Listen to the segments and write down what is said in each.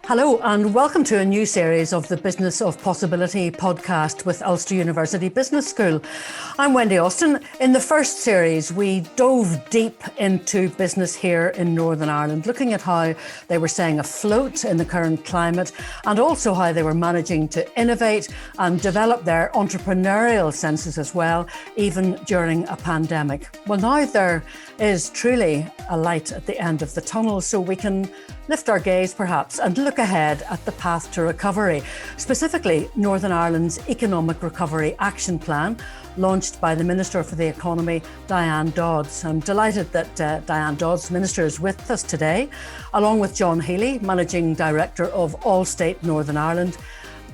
Hello and welcome to a new series of the Business of Possibility podcast with Ulster University Business School. I'm Wendy Austin. In the first series, we dove deep into business here in Northern Ireland, looking at how they were staying afloat in the current climate and also how they were managing to innovate and develop their entrepreneurial senses as well, even during a pandemic. Well, now there is truly a light at the end of the tunnel, so we can lift our gaze perhaps and look ahead at the path to recovery, specifically Northern Ireland's Economic Recovery Action Plan, launched by the Minister for the Economy, Diane Dodds. I'm delighted that Diane Dodds, Minister, is with us today, along with John Healy, Managing Director of Allstate Northern Ireland,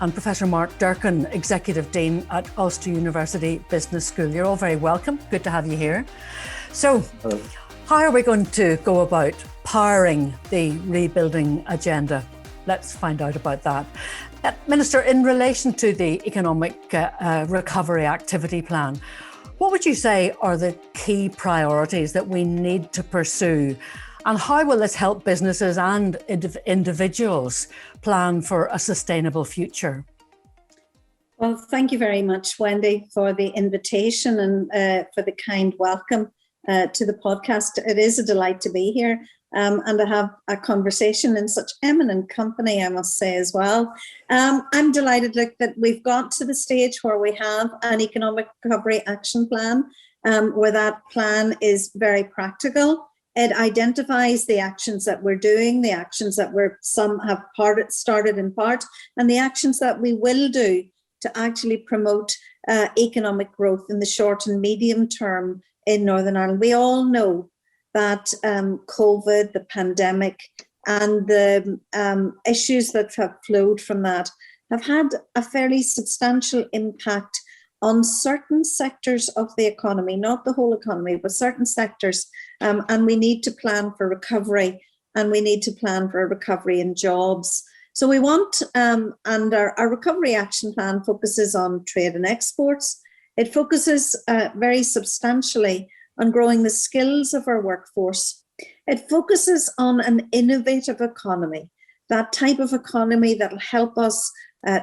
and Professor Mark Durkin, Executive Dean at Ulster University Business School. You're all very welcome. Good to have you here. So, hello. How are we going to go about powering the rebuilding agenda? Let's find out about that. Minister, in relation to the Economic Recovery Activity Plan, what would you say are the key priorities that we need to pursue? And how will this help businesses and individuals plan for a sustainable future? Well, thank you very much, Wendy, for the invitation and for the kind welcome to the podcast. It is a delight to be here and to have a conversation in such eminent company, I must say as well. I'm delighted that we've got to the stage where we have an Economic Recovery Action Plan, where that plan is very practical. It identifies the actions that we're doing, the actions that some have started in part, and the actions that we will do to actually promote economic growth in the short and medium term in Northern Ireland. We all know that COVID, the pandemic, and the issues that have flowed from that have had a fairly substantial impact on certain sectors of the economy, not the whole economy, but certain sectors. And we need to plan for recovery, and we need to plan for a recovery in jobs. So we want, and our Recovery Action Plan focuses on trade and exports. It focuses very substantially on growing the skills of our workforce. It focuses on an innovative economy, that type of economy that will help us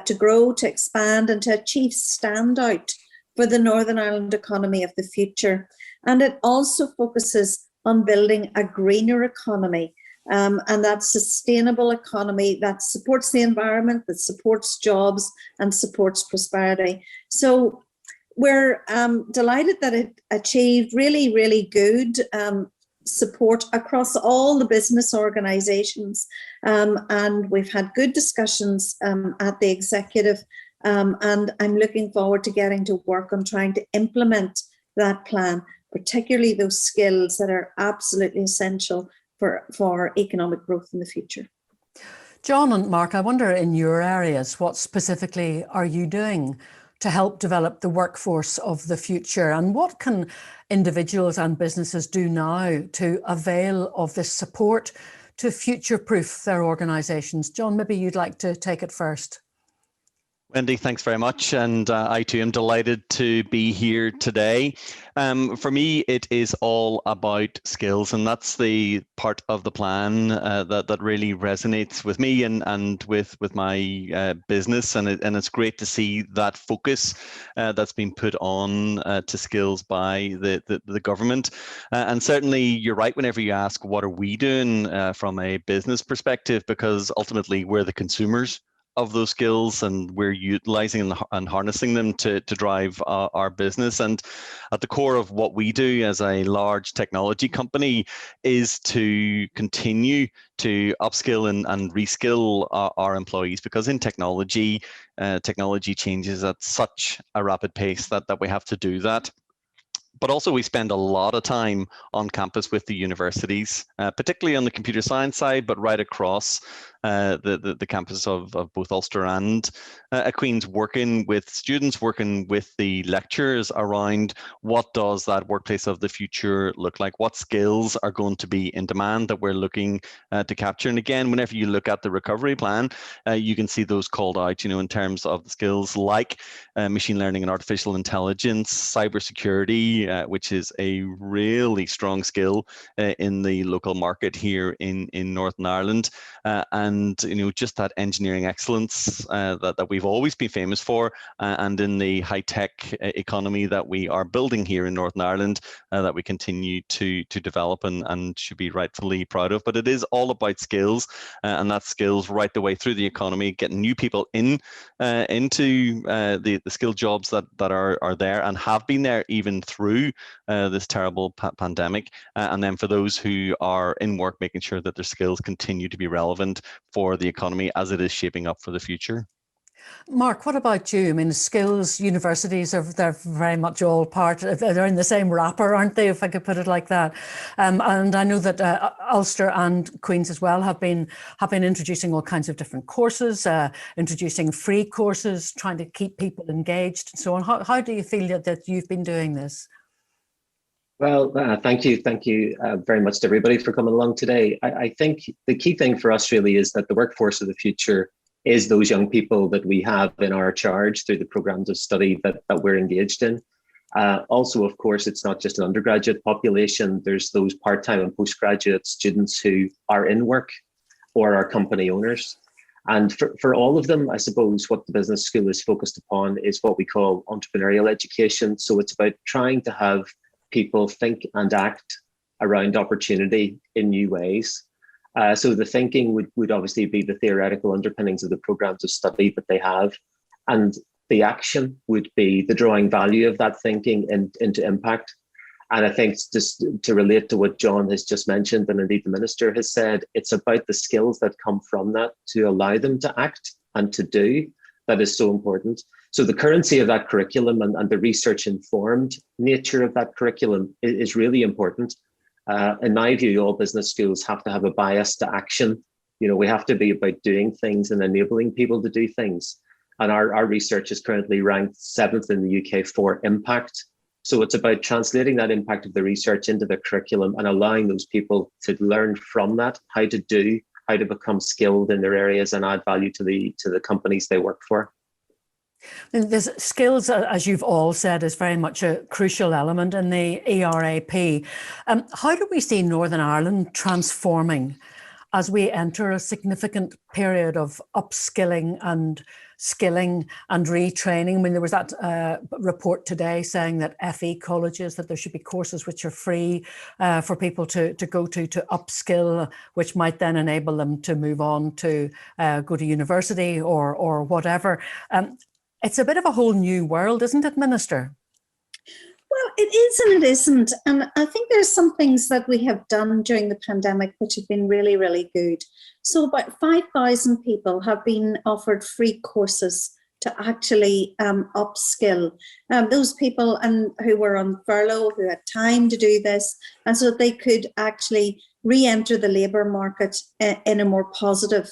to grow, to expand, and to achieve standout for the Northern Ireland economy of the future. And it also focuses on building a greener economy, and that sustainable economy that supports the environment, that supports jobs and supports prosperity. So we're delighted that it achieved really, really good support across all the business organisations, and we've had good discussions at the executive, and I'm looking forward to getting to work on trying to implement that plan, particularly those skills that are absolutely essential for economic growth in the future. John and Mark, I wonder in your areas, what specifically are you doing to help develop the workforce of the future? And what can individuals and businesses do now to avail of this support to future-proof their organisations? John, maybe you'd like to take it first. Wendy, thanks very much. And I too am delighted to be here today. For me, it is all about skills, and that's the part of the plan that really resonates with me and with my business. And it's great to see that focus that's been put on to skills by the government. And certainly you're right whenever you ask, what are we doing from a business perspective? Because ultimately we're the consumers of those skills, and we're utilizing and harnessing them to drive our business. And at the core of what we do as a large technology company is to continue to upskill and reskill our employees, because in technology changes at such a rapid pace that we have to do that. But also we spend a lot of time on campus with the universities, particularly on the computer science side, but right across the campus of both Ulster and Queen's, working with students, working with the lecturers around what does that workplace of the future look like, what skills are going to be in demand that we're looking to capture. And again, whenever you look at the recovery plan, you can see those called out, in terms of the skills like machine learning and artificial intelligence, cybersecurity, which is a really strong skill in the local market here in Northern Ireland, and just that engineering excellence that we've always been famous for, and in the high-tech economy that we are building here in Northern Ireland, that we continue to develop and should be rightfully proud of. But it is all about skills, and that's skills right the way through the economy, getting new people into the skilled jobs that are there and have been there even through this terrible pandemic, and then for those who are in work, making sure that their skills continue to be relevant for the economy as it is shaping up for the future. Mark, what about you? I mean, skills universities they're very much all part. They're in the same wrapper, aren't they? If I could put it like that. And I know that Ulster and Queen's as well have been introducing all kinds of different courses, introducing free courses, trying to keep people engaged and so on. How do you feel that you've been doing this? Well, thank you very much to everybody for coming along today. I think the key thing for us really is that the workforce of the future is those young people that we have in our charge through the programs of study that we're engaged in. Also, of course, it's not just an undergraduate population. There's those part-time and postgraduate students who are in work or are company owners. And for all of them, I suppose what the business school is focused upon is what we call entrepreneurial education. So it's about trying to have people think and act around opportunity in new ways. So the thinking would obviously be the theoretical underpinnings of the programs of study that they have. And the action would be the drawing value of that thinking into impact. And I think just to relate to what John has just mentioned, and indeed the Minister has said, it's about the skills that come from that to allow them to act and to do that is so important. So the currency of that curriculum and the research-informed nature of that curriculum is really important. In my view, all business schools have to have a bias to action. We have to be about doing things and enabling people to do things. And our research is currently ranked 7th in the UK for impact. So it's about translating that impact of the research into the curriculum and allowing those people to learn from that, how to become skilled in their areas and add value to the companies they work for. There's skills, as you've all said, is very much a crucial element in the ERAP. How do we see Northern Ireland transforming as we enter a significant period of upskilling and skilling and retraining? I mean, there was that report today saying that FE colleges, that there should be courses which are free for people to go to upskill, which might then enable them to move on to go to university or whatever. It's a bit of a whole new world, isn't it, Minister? Well, it is and it isn't. And I think there's some things that we have done during the pandemic which have been really, really good. So about 5,000 people have been offered free courses to actually upskill. Those people who were on furlough, who had time to do this, and so they could actually re-enter the labour market in a more positive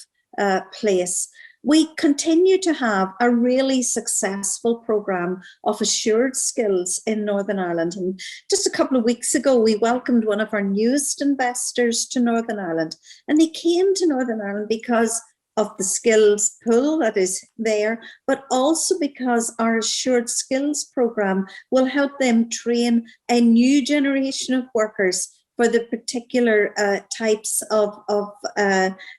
place. We continue to have a really successful programme of assured skills in Northern Ireland. And just a couple of weeks ago, we welcomed one of our newest investors to Northern Ireland. And they came to Northern Ireland because of the skills pool that is there, but also because our assured skills programme will help them train a new generation of workers for the particular types of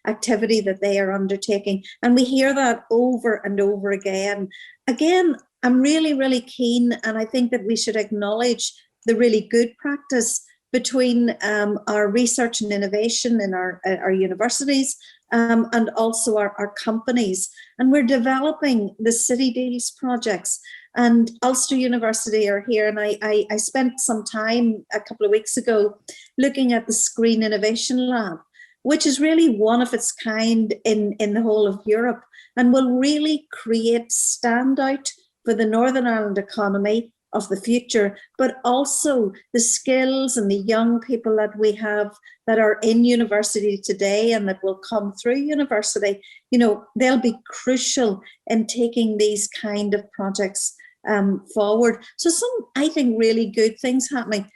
activity that they are undertaking. And we hear that over and over again. Again, I'm really, really keen, and I think that we should acknowledge the really good practice between our research and innovation in our universities and also our companies. And we're developing the City Deals projects. And Ulster University are here, and I spent some time a couple of weeks ago looking at the Screen Innovation Lab, which is really one of its kind in the whole of Europe, and will really create standout for the Northern Ireland economy of the future, but also the skills and the young people that we have that are in university today and that will come through university. They'll be crucial in taking these kind of projects forward. So some, I think, really good things happening.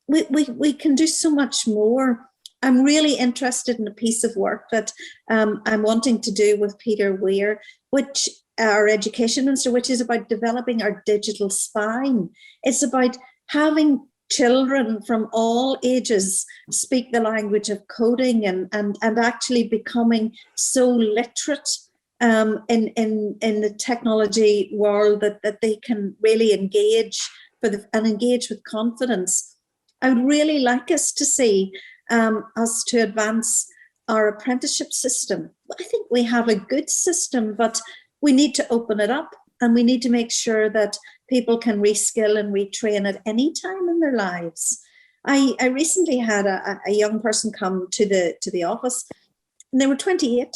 We can do so much more. I'm really interested in a piece of work that I'm wanting to do with Peter Weir, which our education minister, which is about developing our digital spine. It's about having children from all ages speak the language of coding and actually becoming so literate in the technology world that they can really engage and engage with confidence. I would really like us to see us to advance our apprenticeship system. I think we have a good system, but we need to open it up, and we need to make sure that people can reskill and retrain at any time in their lives. I recently had a young person come to the office, and they were 28.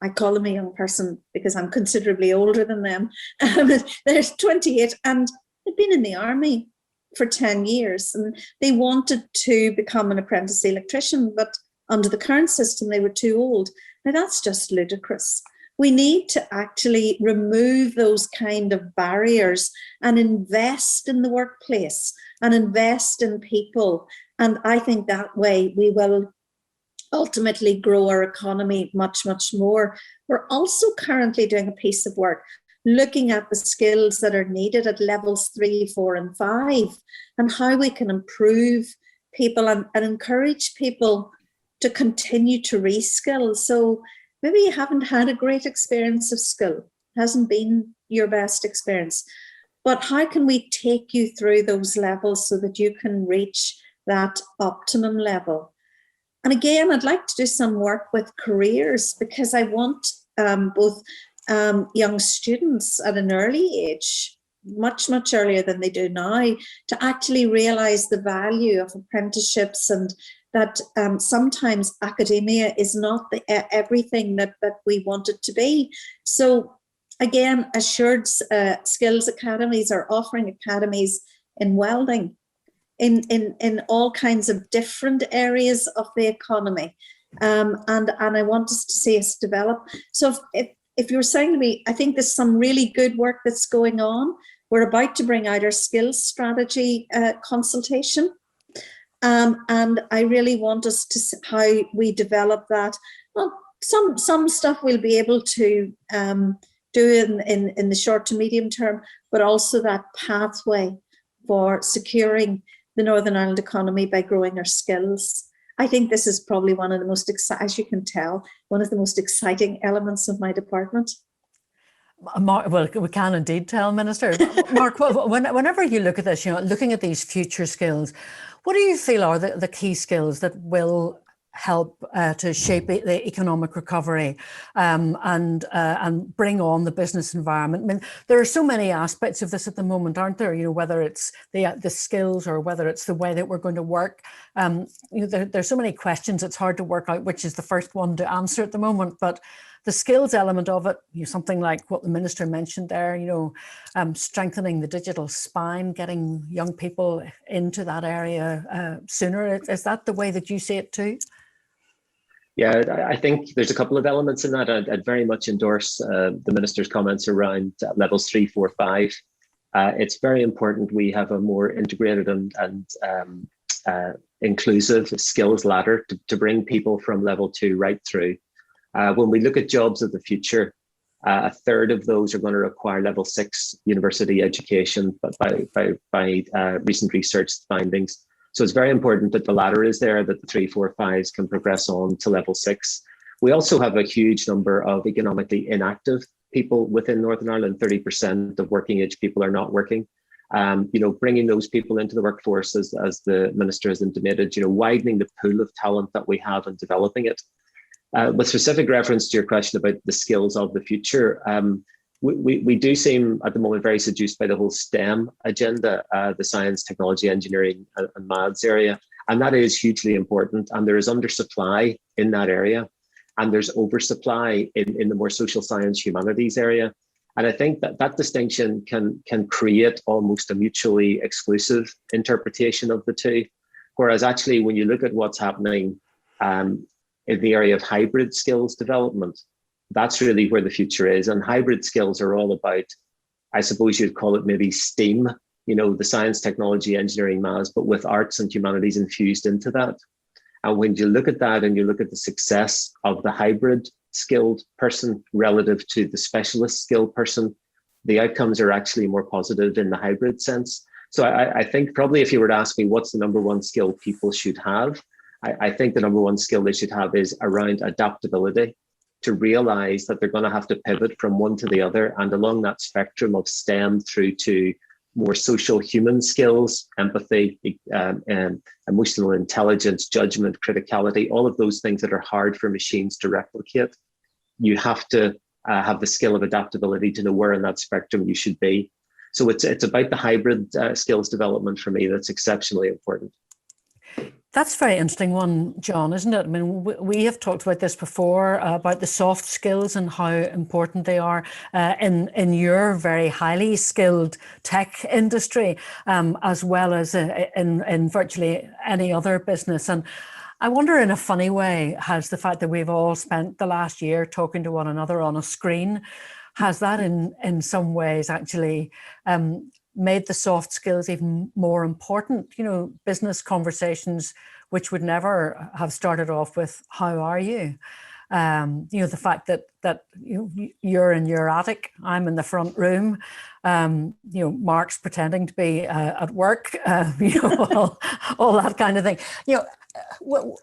I call them a young person because I'm considerably older than them. They're 28 and they've been in the army for 10 years, and they wanted to become an apprentice electrician, but under the current system, they were too old. Now, that's just ludicrous. We need to actually remove those kind of barriers and invest in the workplace and invest in people. And I think that way we will ultimately grow our economy much, much more. We're also currently doing a piece of work looking at the skills that are needed at levels 3, 4, and 5, and how we can improve people and encourage people to continue to reskill. So maybe you haven't had a great experience of skill, hasn't been your best experience, but how can we take you through those levels so that you can reach that optimum level? And again, I'd like to do some work with careers, because I want both young students at an early age, much, much earlier than they do now, to actually realize the value of apprenticeships, and that sometimes academia is not everything that we want it to be. So again, Assured Skills Academies are offering academies in welding, in all kinds of different areas of the economy. And I want us to see us develop. So if you're saying to me, I think there's some really good work that's going on. We're about to bring out our skills strategy consultation. And I really want us to see how we develop that. Well, some stuff we'll be able to do in the short to medium term, but also that pathway for securing the Northern Ireland economy by growing our skills. I think this is probably one of the most, as you can tell, one of the most exciting elements of my department. Mark, well, we can indeed tell, Minister. Mark, whenever you look at this, looking at these future skills, what do you feel are the key skills that will help to shape the economic recovery and bring on the business environment? I mean, there are so many aspects of this at the moment, aren't there? Whether it's the skills or whether it's the way that we're going to work. There's so many questions. It's hard to work out which is the first one to answer at the moment. But the skills element of it, something like what the Minister mentioned there, strengthening the digital spine, getting young people into that area sooner. Is that the way that you see it too? Yeah, I think there's a couple of elements in that. I'd very much endorse the Minister's comments around levels 3, 4, 5. It's very important we have a more integrated and inclusive skills ladder to bring people from level 2 right through. When we look at jobs of the future, a third of those are going to require level 6 university education, but by recent research findings. So it's very important that the ladder is there, that the 3, 4, 5s can progress on to level 6. We also have a huge number of economically inactive people within Northern Ireland. 30% of working age people are not working. Bringing those people into the workforce, as the Minister has intimated, widening the pool of talent that we have and developing it. With specific reference to your question about the skills of the future, we do seem at the moment very seduced by the whole STEM agenda, the science, technology, engineering and maths area. And that is hugely important. And there is undersupply in that area. And there's oversupply in the more social science, humanities area. And I think that distinction can create almost a mutually exclusive interpretation of the two. Whereas actually, when you look at what's happening in the area of hybrid skills development, that's really where the future is. And hybrid skills are all about, I suppose you'd call it maybe STEAM, the science, technology, engineering, maths, but with arts and humanities infused into that. And when you look at that and you look at the success of the hybrid skilled person relative to the specialist skilled person, the outcomes are actually more positive in the hybrid sense. So I think probably if you were to ask me what's the number one skill people should have, I think the number one skill they should have is around adaptability, to realize that they're going to have to pivot from one to the other, and along that spectrum of STEM through to more social human skills, empathy, emotional intelligence, judgment, criticality, all of those things that are hard for machines to replicate. You have to have the skill of adaptability to know where in that spectrum you should be. So it's about the hybrid skills development for me that's exceptionally important. That's a very interesting one, John, isn't it? I mean, we have talked about this before, about the soft skills and how important they are in your very highly skilled tech industry, as well as in virtually any other business. And I wonder, in a funny way, has the fact that we've all spent the last year talking to one another on a screen, has that in some ways actually made the soft skills even more important? You know, business conversations which would never have started off with "How are you?" You know, the fact that you're in your attic, I'm in the front room. You know, Mark's pretending to be at work. You know, all that kind of thing. You know,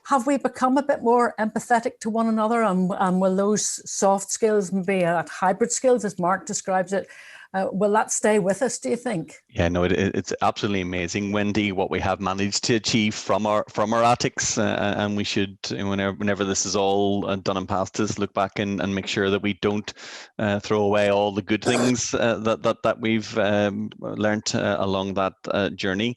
have we become a bit more empathetic to one another, and will those soft skills, maybe hybrid skills, as Mark describes it, will that stay with us, do you think? Yeah, no, it's absolutely amazing, Wendy, what we have managed to achieve from our attics, and we should, whenever this is all done and past us, look back and make sure that we don't throw away all the good things that we've learned along that journey.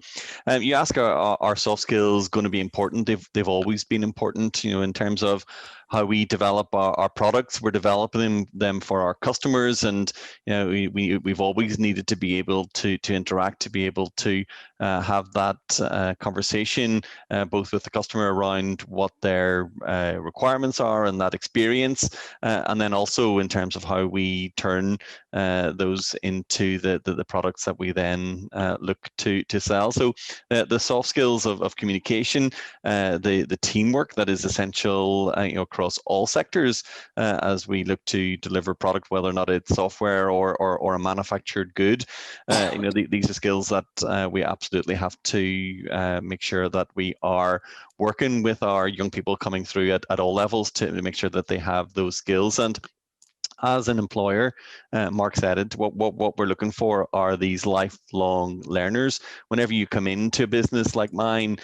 You ask, are soft skills going to be important? They've always been important, you know, in terms of how we develop our products. We're developing them for our customers, and you know, we've always needed to be able to interact, to be able to have that conversation both with the customer around what their requirements are and that experience, and then also in terms of how we turn those into the products that we then look to sell. So the soft skills of communication, the teamwork that is essential, you know, across all sectors as we look to deliver product, whether or not it's software or a manufactured good. You know, these are skills that we absolutely have to make sure that we are working with our young people coming through at all levels to make sure that they have those skills. And as an employer, Mark said it, what we're looking for are these lifelong learners. Whenever you come into a business like mine,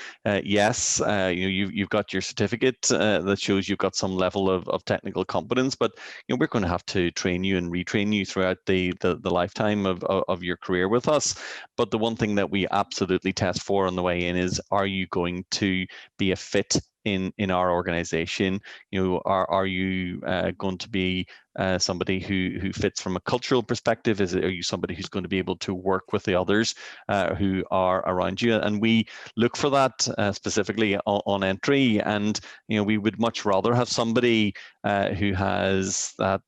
yes, you've got your certificate that shows you've got some level of technical competence, but you know, we're going to have to train you and retrain you throughout the lifetime of your career with us. But the one thing that we absolutely test for on the way in is, are you going to be a fit in our organization? You know, are you going to be somebody who fits from a cultural perspective? Are you somebody who's going to be able to work with the others who are around you? And we look for that specifically on entry. And you know, we would much rather have somebody who has that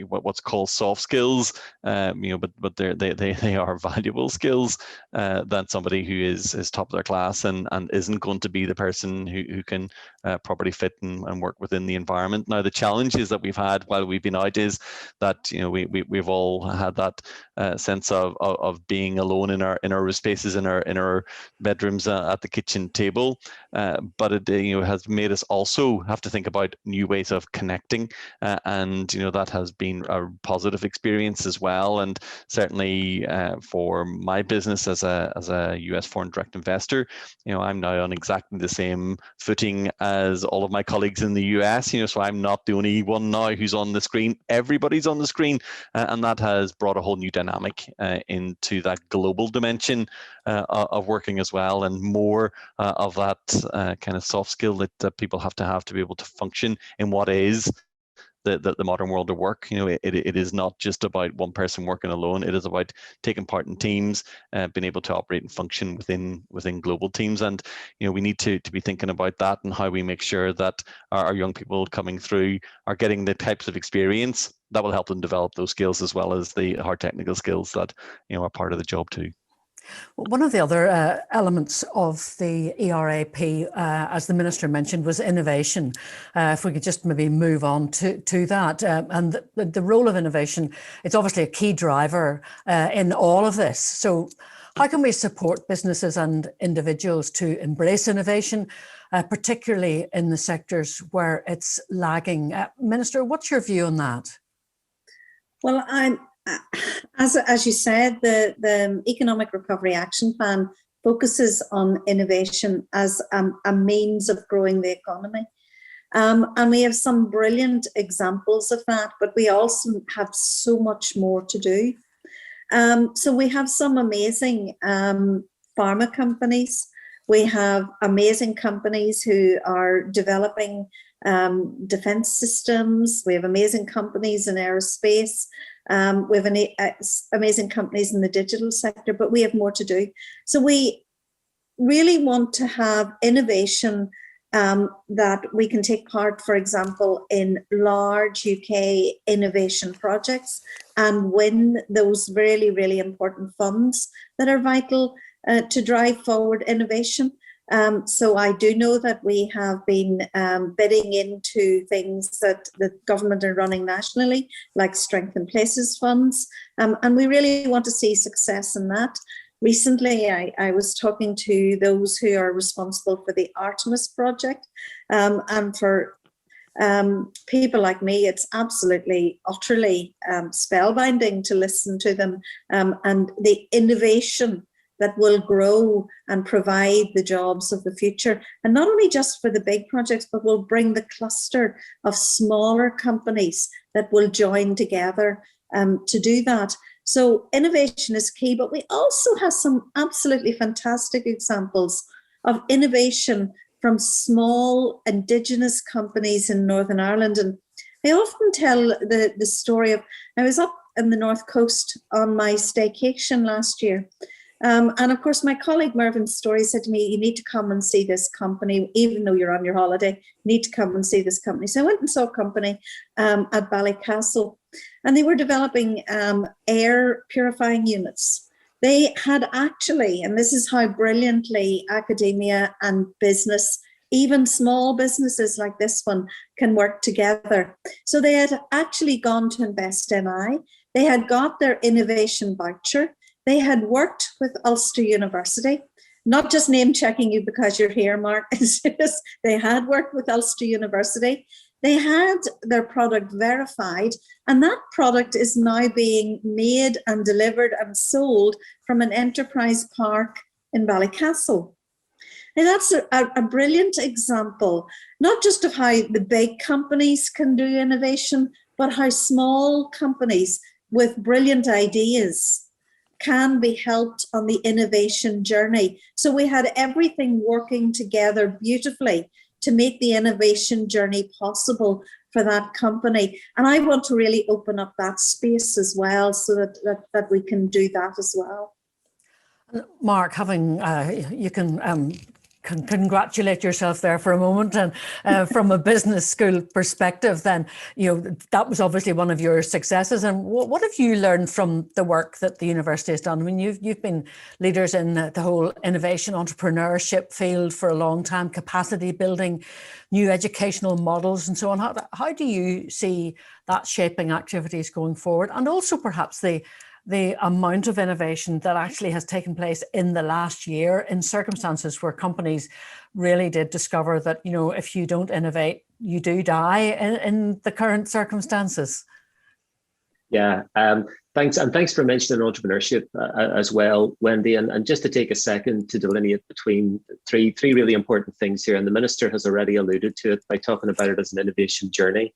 what's called soft skills, you know, but they are valuable skills, than somebody who is top of their class and isn't going to be the person who can properly fit and work within the environment. Now, the challenges that we've had while we've been out is that, you know, we've all had that sense of being alone in our spaces, in our bedrooms, at the kitchen table, but it, you know, has made us also have to think about new ways of connecting, and you know, that has been a positive experience as well. And certainly for my business as a US foreign direct investor, you know, I'm now on exactly the same footing as all of my colleagues in the US, you know, so I'm not the only one now who's on the screen. Everybody's on the screen, and that has brought a whole new dynamic into that global dimension of working as well, and more of that kind of soft skill that people have to be able to function in what is the modern world of work. You know, it is not just about one person working alone. It is about taking part in teams, being able to operate and function within global teams. And you know, we need to be thinking about that and how we make sure that our young people coming through are getting the types of experience that will help them develop those skills, as well as the hard technical skills that, you know, are part of the job too. One of the other elements of the ERAP, as the Minister mentioned, was innovation. If we could just maybe move on to that. And the role of innovation, it's obviously a key driver in all of this. So how can we support businesses and individuals to embrace innovation, particularly in the sectors where it's lagging? Minister, what's your view on that? Well, as you said, the Economic Recovery Action Plan focuses on innovation as a means of growing the economy. And we have some brilliant examples of that, but we also have so much more to do. So we have some amazing pharma companies. We have amazing companies who are developing defense systems. We have amazing companies in aerospace. We have amazing companies in the digital sector, but we have more to do. So we really want to have innovation that we can take part, for example, in large UK innovation projects and win those really, really important funds that are vital to drive forward innovation. So I do know that we have been bidding into things that the government are running nationally, like Strength in Places funds, and we really want to see success in that. Recently, I was talking to those who are responsible for the Artemis project, and for people like me, it's absolutely, utterly spellbinding to listen to them, and the innovation that will grow and provide the jobs of the future. And not only just for the big projects, but will bring the cluster of smaller companies that will join together to do that. So innovation is key, but we also have some absolutely fantastic examples of innovation from small Indigenous companies in Northern Ireland. And I often tell the story of, I was up in the North Coast on my staycation last year. And of course, my colleague Mervyn Story said to me, you need to come and see this company, even though you're on your holiday, you need to come and see this company. So I went and saw a company at Ballycastle, and they were developing air purifying units. They had actually, and this is how brilliantly academia and business, even small businesses like this one, can work together. So they had actually gone to Invest NI. They had got their innovation voucher. They had worked with Ulster University, not just name checking you because you're here, Mark. They had worked with Ulster University. They had their product verified, and that product is now being made and delivered and sold from an enterprise park in Ballycastle. And that's a brilliant example, not just of how the big companies can do innovation, but how small companies with brilliant ideas can be helped on the innovation journey. So we had everything working together beautifully to make the innovation journey possible for that company. And I want to really open up that space as well, so that we can do that as well. Mark, you can congratulate yourself there for a moment, and from a business school perspective, then that was obviously one of your successes. And what have you learned from the work that the university has done? I mean, you've been leaders in the whole innovation entrepreneurship field for a long time, capacity building, new educational models, and so on. How do you see that shaping activities going forward, and also perhaps the amount of innovation that actually has taken place in the last year in circumstances where companies really did discover that, if you don't innovate, you do die in the current circumstances? Yeah, thanks. And thanks for mentioning entrepreneurship as well, Wendy. And just to take a second to delineate between three really important things here. And the Minister has already alluded to it by talking about it as an innovation journey.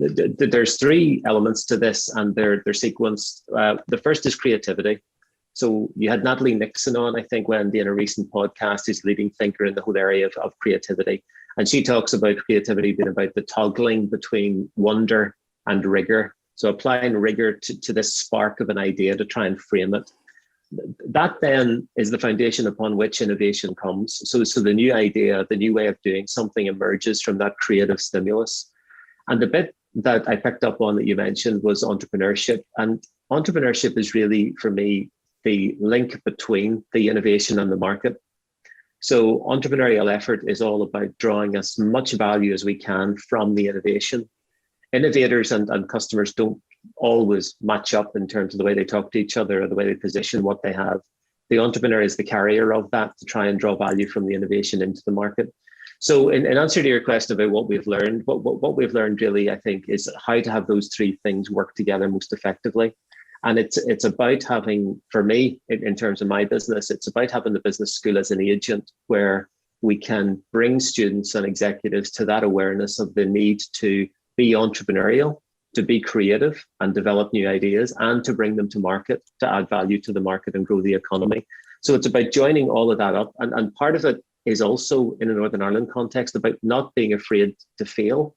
There's three elements to this, and they're sequenced. The first is creativity. So you had Natalie Nixon on, I think, Wendy, in a recent podcast, who's leading thinker in the whole area of creativity. And she talks about creativity being about the toggling between wonder and rigor. So applying rigor to this spark of an idea to try and frame it. That then is the foundation upon which innovation comes. So the new idea, the new way of doing something emerges from that creative stimulus. And the bit that I picked up on that you mentioned was entrepreneurship. And entrepreneurship is really, for me, the link between the innovation and the market. So entrepreneurial effort is all about drawing as much value as we can from the innovation. Innovators and customers don't always match up in terms of the way they talk to each other or the way they position what they have. The entrepreneur is the carrier of that to try and draw value from the innovation into the market. So in answer to your question about what we've learned, what we've learned really, I think, is how to have those three things work together most effectively. And it's about having, for me, in terms of my business, it's about having the business school as an agent where we can bring students and executives to that awareness of the need to be entrepreneurial, to be creative and develop new ideas, and to bring them to market, to add value to the market and grow the economy. So it's about joining all of that up. And part of it is also, in a Northern Ireland context, about not being afraid to fail.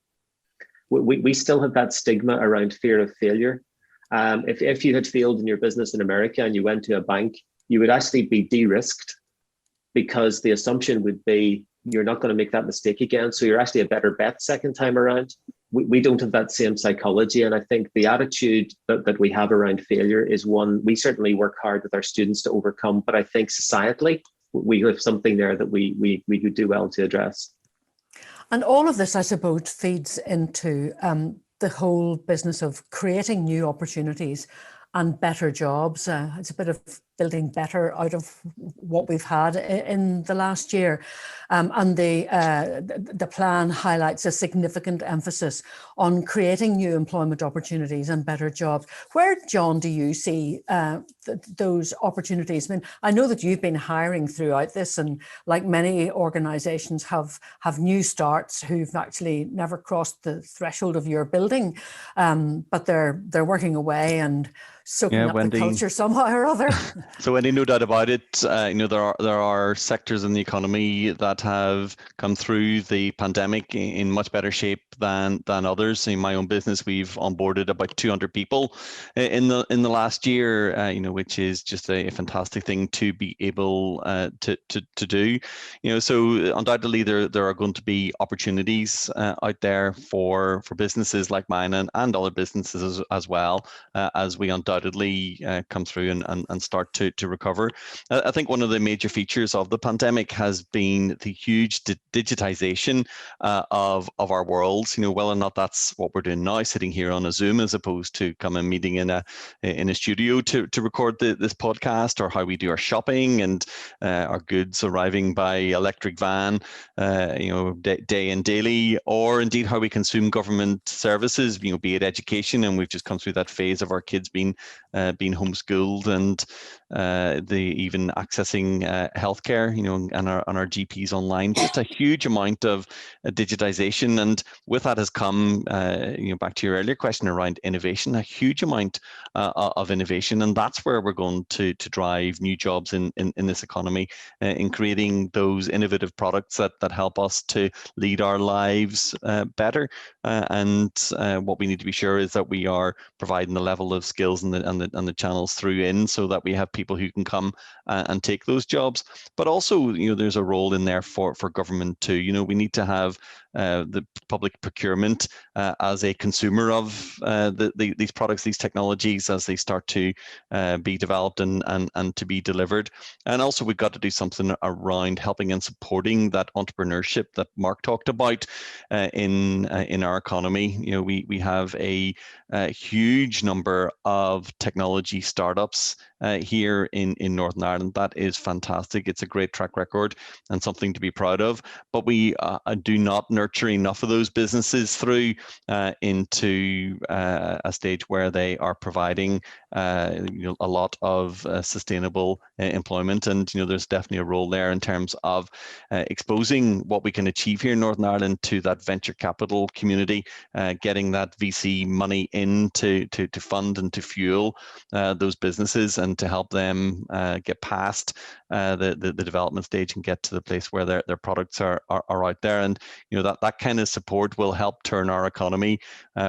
We still have that stigma around fear of failure. If you had failed in your business in America and you went to a bank, you would actually be de-risked, because the assumption would be you're not going to make that mistake again. So you're actually a better bet second time around. We don't have that same psychology. And I think the attitude that we have around failure is one we certainly work hard with our students to overcome. But I think societally, we have something there that we could do well to address. And all of this, I suppose, feeds into the whole business of creating new opportunities and better jobs. It's a bit of building better out of what we've had in the last year. And the plan highlights a significant emphasis on creating new employment opportunities and better jobs. Where, John, do you see those opportunities? I mean, I know that you've been hiring throughout this, and like many organisations have new starts who've actually never crossed the threshold of your building, but they're working away and soaking up Wendy, the culture somehow or other. So Wendy, no doubt about it, there are sectors in the economy that have come through the pandemic in much better shape than others. In my own business, we've onboarded about 200 people in the last year, which is just a fantastic thing to be able to do. So undoubtedly there are going to be opportunities out there for businesses like mine and other businesses as well, as we undoubtedly come through and start to recover. I think one of the major features of the pandemic has been the huge digitization of our worlds. Whether or not that's what we're doing now, sitting here on a Zoom as opposed to come and meeting in a studio to record this podcast, or how we do our shopping and our goods arriving by electric van, day and daily, or indeed how we consume government services, be it education, and we've just come through that phase of our kids being homeschooled, and even accessing healthcare, and our GPs online. Just a huge amount of digitization, and with that has come, back to your earlier question around innovation, a huge amount of innovation, and that's where we're going to drive new jobs in this economy, in creating those innovative products that help us to lead our lives better. And what we need to be sure is that we are providing the level of skills and the channels through in, so that we have people who can come and take those jobs. But also, there's a role in there for government too. We need to have the public procurement as a consumer of these products, these technologies, as they start to be developed and to be delivered. And also, we've got to do something around helping and supporting that entrepreneurship that Mark talked about in our economy. We have a huge number of technology startups here in Northern Ireland. That is fantastic. It's a great track record and something to be proud of. But we do not nurture enough of those businesses through into a stage where they are providing a lot of sustainable employment. And there's definitely a role there in terms of exposing what we can achieve here in Northern Ireland to that venture capital community, getting that VC money in to fund and to fuel those businesses, and to help them get past the development stage and get to the place where their products are out there. And that kind of support will help turn our economy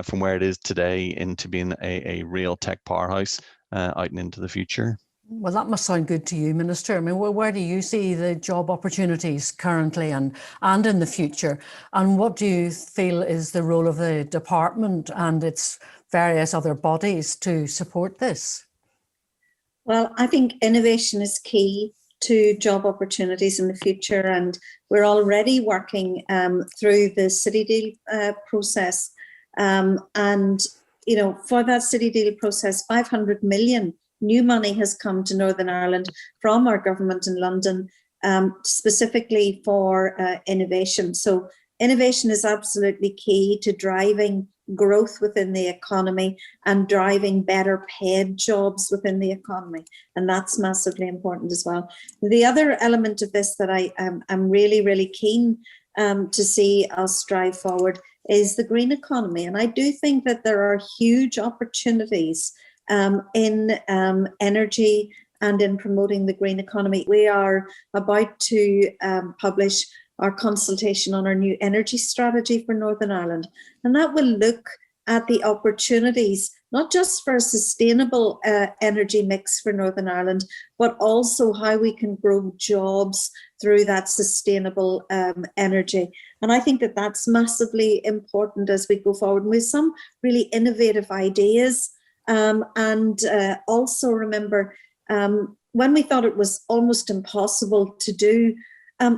from where it is today into being a real tech powerhouse out and into the future. Well, that must sound good to you, Minister. I mean, where do you see the job opportunities currently and in the future? And what do you feel is the role of the department and its various other bodies to support this? Well, I think innovation is key to job opportunities in the future, and we're already working through the City Deal process. And, you know, for that City Deal process, 500 million new money has come to Northern Ireland from our government in London, specifically for innovation. So innovation is absolutely key to driving growth within the economy and driving better paid jobs within the economy. And that's massively important as well. The other element of this that I'm really, really keen to see us drive forward is the green economy. And I do think that there are huge opportunities in energy and in promoting the green economy. We are about to publish our consultation on our new energy strategy for Northern Ireland. And that will look at the opportunities, not just for a sustainable energy mix for Northern Ireland, but also how we can grow jobs through that sustainable energy. And I think that that's massively important as we go forward with some really innovative ideas. And also remember, when we thought it was almost impossible to do,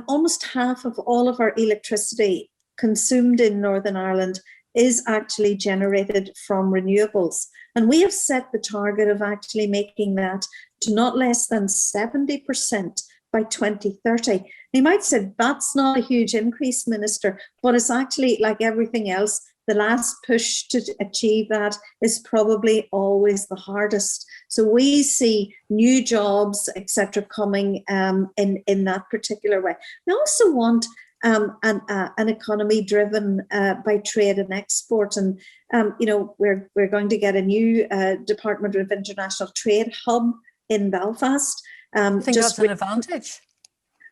almost half of all of our electricity consumed in Northern Ireland is actually generated from renewables. And we have set the target of actually making that to not less than 70% by 2030. You might say that's not a huge increase, Minister, but it's actually, like everything else, the last push to achieve that is probably always the hardest. So we see new jobs, etc., coming in that particular way. We also want an economy driven by trade and export, and you know, we're going to get a new Department of International Trade hub in Belfast. I think that's an advantage.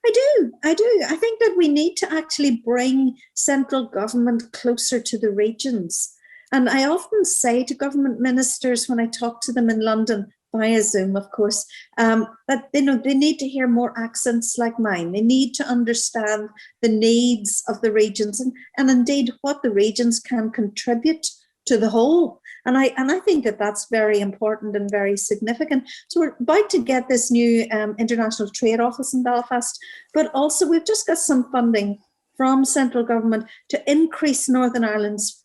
I do. I think that we need to actually bring central government closer to the regions. And I often say to government ministers when I talk to them in London, via Zoom, of course, that they need to hear more accents like mine. They need to understand the needs of the regions and indeed what the regions can contribute to the whole. And I think that that's very important and very significant. So we're about to get this new international trade office in Belfast, but also we've just got some funding from central government to increase Northern Ireland's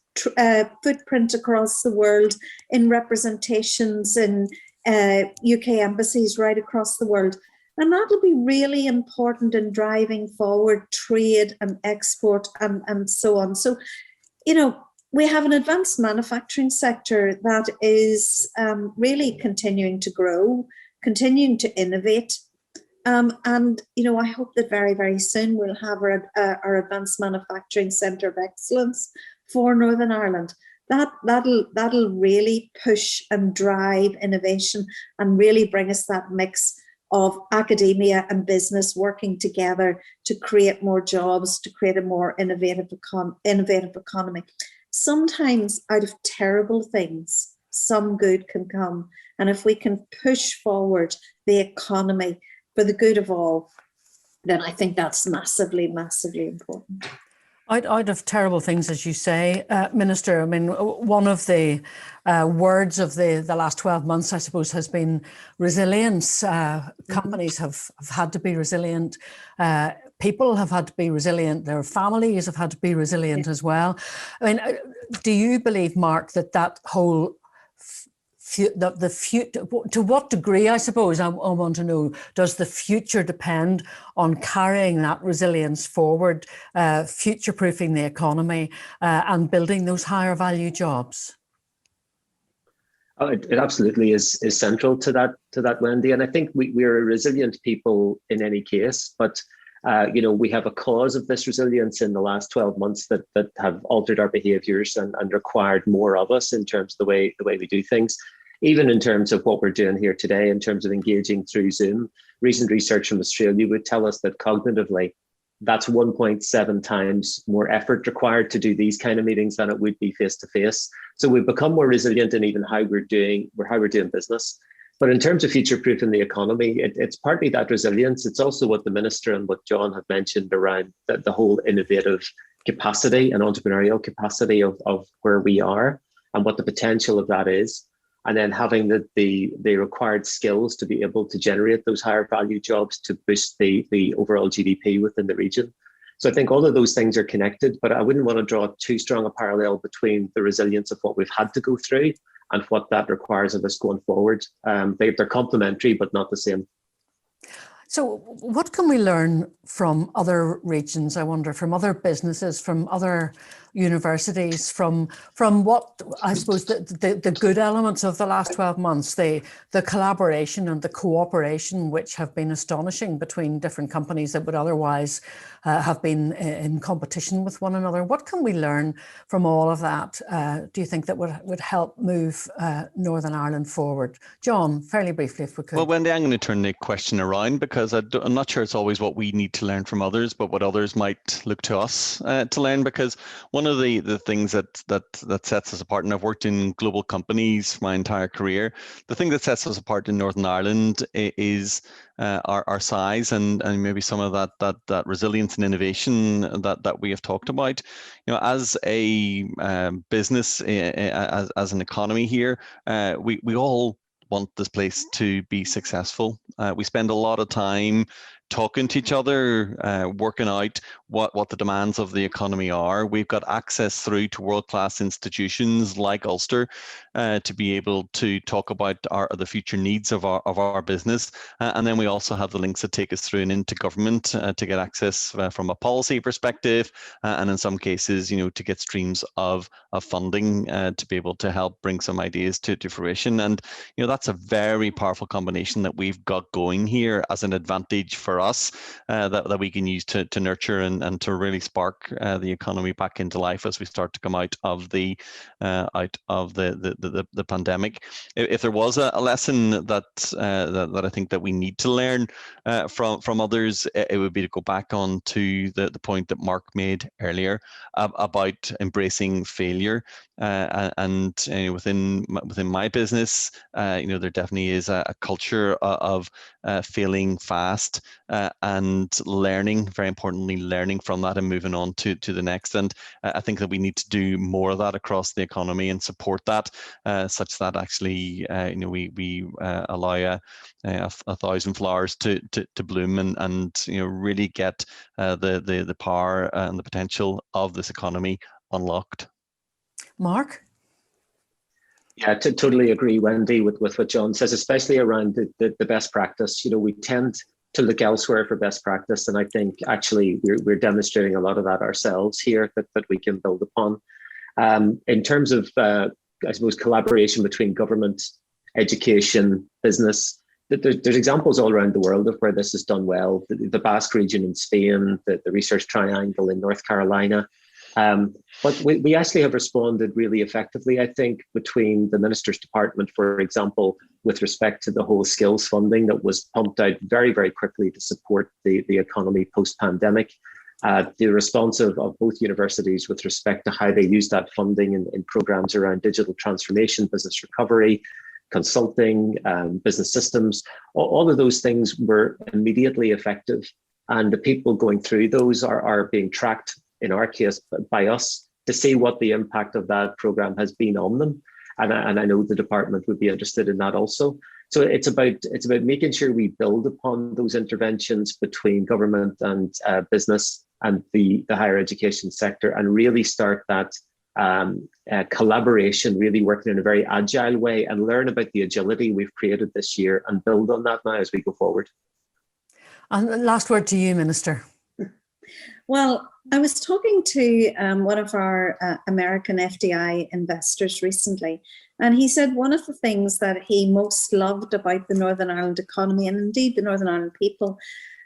footprint across the world in representations in UK embassies right across the world. And that'll be really important in driving forward trade and export and so on. So, you know, we have an advanced manufacturing sector that is really continuing to grow, continuing to innovate. And, you know, I hope that very, very soon we'll have our advanced manufacturing centre of excellence for Northern Ireland. That'll really push and drive innovation and really bring us that mix of academia and business working together to create more jobs, to create a more innovative economy. Sometimes out of terrible things, some good can come. And if we can push forward the economy for the good of all, then I think that's massively, massively important. Out of terrible things, as you say, Minister, I mean, one of the words of the last 12 months, I suppose, has been resilience. Companies have had to be resilient. People have had to be resilient. Their families have had to be resilient as well. I mean, do you believe, Mark, that whole the future, to what degree, I suppose, I want to know, does the future depend on carrying that resilience forward, future-proofing the economy and building those higher value jobs? Oh, it absolutely is central to that, Wendy. And I think we're a resilient people in any case, but you know, we have a cause of this resilience in the last 12 months that have altered our behaviours and required more of us in terms of the way we do things. Even in terms of what we're doing here today, in terms of engaging through Zoom, recent research from Australia would tell us that cognitively, that's 1.7 times more effort required to do these kind of meetings than it would be face to face. So we've become more resilient in even how we're doing business. But in terms of future-proofing the economy, it's partly that resilience. It's also what the Minister and what John have mentioned around the whole innovative capacity and entrepreneurial capacity of where we are and what the potential of that is. and then having the required skills to be able to generate those higher value jobs to boost the overall GDP within the region. So I think all of those things are connected, but I wouldn't want to draw too strong a parallel between the resilience of what we've had to go through and what that requires of us going forward. They're complementary, but not the same. So what can we learn from other regions, I wonder, from other businesses, from other universities, from what, I suppose, the good elements of the last 12 months, the collaboration and the cooperation, which have been astonishing between different companies that would otherwise have been in competition with one another. What can we learn from all of that, do you think, that would help move Northern Ireland forward? John, fairly briefly, if we could. Well, Wendy, I'm going to turn the question around, because I'm not sure it's always what we need to learn from others, but what others might look to us to learn. Because one of the things that sets us apart, and I've worked in global companies my entire career, the thing that sets us apart in Northern Ireland is our size and maybe some of that resilience and innovation that we have talked about. You know, as a business, as an economy here, we all want this place to be successful. We spend a lot of time talking to each other, working out what the demands of the economy are. We've got access through to world-class institutions like Ulster to be able to talk about the future needs of our business. And then we also have the links that take us through and into government to get access from a policy perspective, and in some cases, you know, to get streams of funding to be able to help bring some ideas to fruition. And, you know, that's a very powerful combination that we've got going here as an advantage for us that we can use to nurture and to really spark the economy back into life as we start to come out of the pandemic. If there was a lesson that I think that we need to learn from others, it would be to go back on to the point that Mark made earlier about embracing failure. And within my business, there definitely is a culture of failing fast and learning, very importantly, learning from that and moving on to the next. And I think that we need to do more of that across the economy and support that, such that actually, we allow a thousand flowers to bloom and really get the power and the potential of this economy unlocked. Mark? Yeah, totally agree, Wendy, with what John says, especially around the best practice. You know, we tend to look elsewhere for best practice, and I think actually we're demonstrating a lot of that ourselves here that we can build upon. In terms of, I suppose, collaboration between government, education, business, there's examples all around the world of where this is done well. The Basque region in Spain, the Research Triangle in North Carolina. But we actually have responded really effectively, I think, between the Minister's Department, for example, with respect to the whole skills funding that was pumped out very, very quickly to support the economy post-pandemic. The response of both universities with respect to how they use that funding in programs around digital transformation, business recovery, consulting, business systems, all of those things were immediately effective. And the people going through those are being tracked, in our case, by us, to see what the impact of that program has been on them. And I know the department would be interested in that also. So it's about making sure we build upon those interventions between government and business and the higher education sector, and really start that collaboration, really working in a very agile way, and learn about the agility we've created this year and build on that now as we go forward. And last word to you, Minister. Well, I was talking to one of our American FDI investors recently, and he said one of the things that he most loved about the Northern Ireland economy, and indeed the Northern Ireland people,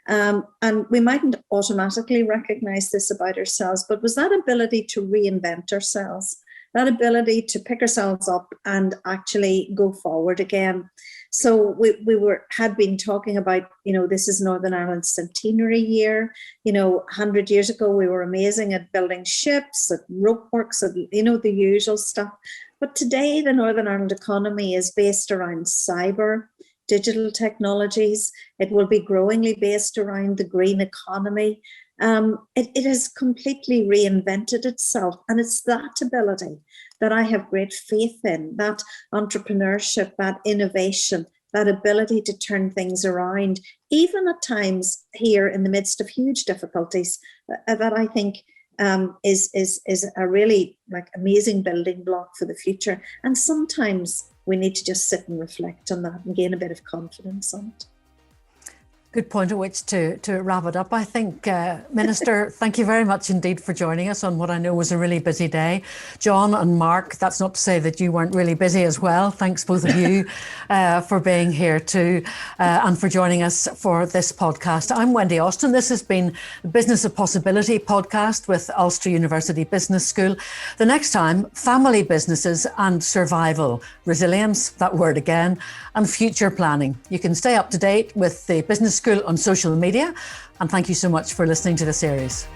and we mightn't automatically recognise this about ourselves, but was that ability to reinvent ourselves, that ability to pick ourselves up and actually go forward again. So we had been talking about, this is Northern Ireland's centenary year. 100 years ago, we were amazing at building ships, at rope works, at, the usual stuff. But today, the Northern Ireland economy is based around cyber, digital technologies. It will be growingly based around the green economy. it has completely reinvented itself. And it's that ability that I have great faith in, that entrepreneurship, that innovation, that ability to turn things around, even at times here in the midst of huge difficulties, that I think is a really amazing building block for the future. And sometimes we need to just sit and reflect on that and gain a bit of confidence on it. Good point at which to wrap it up. I think, Minister, thank you very much indeed for joining us on what I know was a really busy day. John and Mark, that's not to say that you weren't really busy as well. Thanks both of you for being here too and for joining us for this podcast. I'm Wendy Austin. This has been the Business of Possibility podcast with Ulster University Business School. The next time, family businesses and survival, resilience, that word again, and future planning. You can stay up to date with the Business School on social media. And thank you so much for listening to the series.